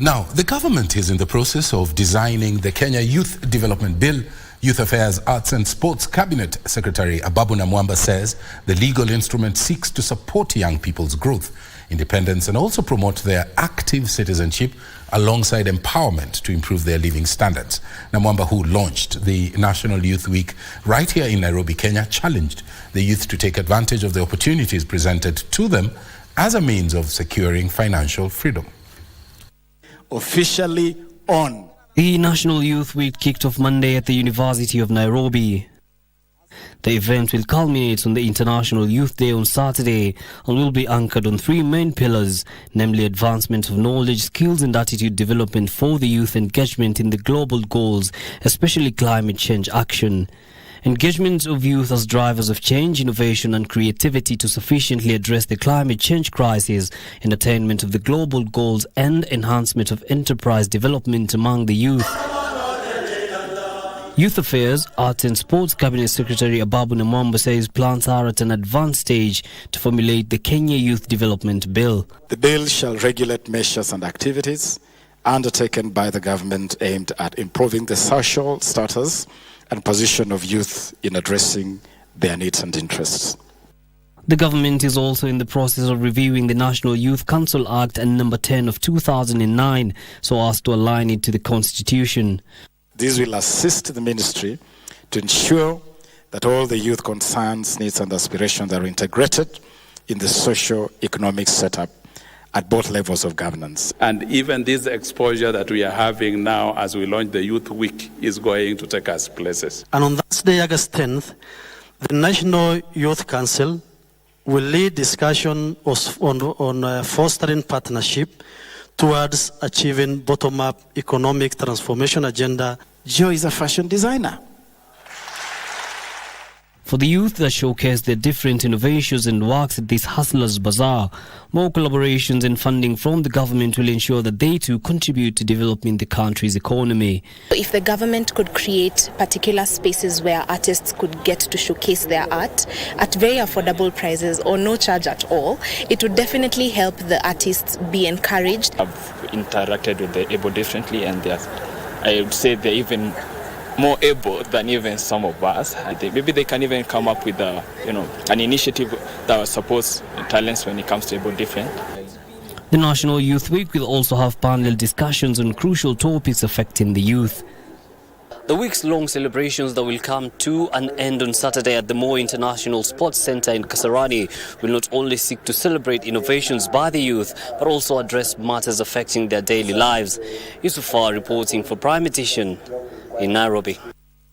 Now, the government is in the process of designing the Kenya Youth Development Bill. Youth Affairs, Arts and Sports Cabinet Secretary Ababu Namwamba says the legal instrument seeks to support young people's growth, independence, and also promote their active citizenship alongside empowerment to improve their living standards. Namwamba, who launched the National Youth Week right here in Nairobi, Kenya, challenged the youth to take advantage of the opportunities presented to them as a means of securing financial freedom. Officially on. The National Youth Week kicked off Monday at the University of Nairobi. The event will culminate on the International Youth Day on Saturday and will be anchored on three main pillars, namely advancement of knowledge, skills and attitude development for the youth, engagement in the global goals, especially climate change action. Engagement of youth as drivers of change, innovation and creativity to sufficiently address the climate change crisis and attainment of the global goals and enhancement of enterprise development among the youth. Youth Affairs, Arts and Sports Cabinet Secretary Ababu Namwamba says plans are at an advanced stage to formulate the Kenya Youth Development Bill. The bill shall regulate measures and activities undertaken by the government aimed at improving the social status and position of youth in addressing their needs and interests. The government is also in the process of reviewing the National Youth Council Act and number 10 of 2009 so as to align it to the Constitution. This will assist the ministry to ensure that all the youth concerns, needs and aspirations are integrated in the socio-economic setup at both levels of governance. And even this exposure that we are having now as we launch the Youth Week is going to take us places. And on Thursday, August 10th, the National Youth Council will lead discussion on fostering partnership towards achieving bottom-up economic transformation agenda. Joe is a fashion designer. For the youth that showcase their different innovations and works at this Hustlers Bazaar, more collaborations and funding from the government will ensure that they too contribute to developing the country's economy. If the government could create particular spaces where artists could get to showcase their art at very affordable prices or no charge at all, it would definitely help the artists be encouraged. I've interacted with the able differently, and I would say they're even more able than even some of us. Maybe they can even come up with an initiative that supports talents when it comes to able different. The National Youth Week will also have panel discussions on crucial topics affecting the youth. The week's-long celebrations that will come to an end on Saturday at the Moi International Sports Centre in Kasarani will not only seek to celebrate innovations by the youth, but also address matters affecting their daily lives. Yusufar reporting for Prime Edition in Nairobi.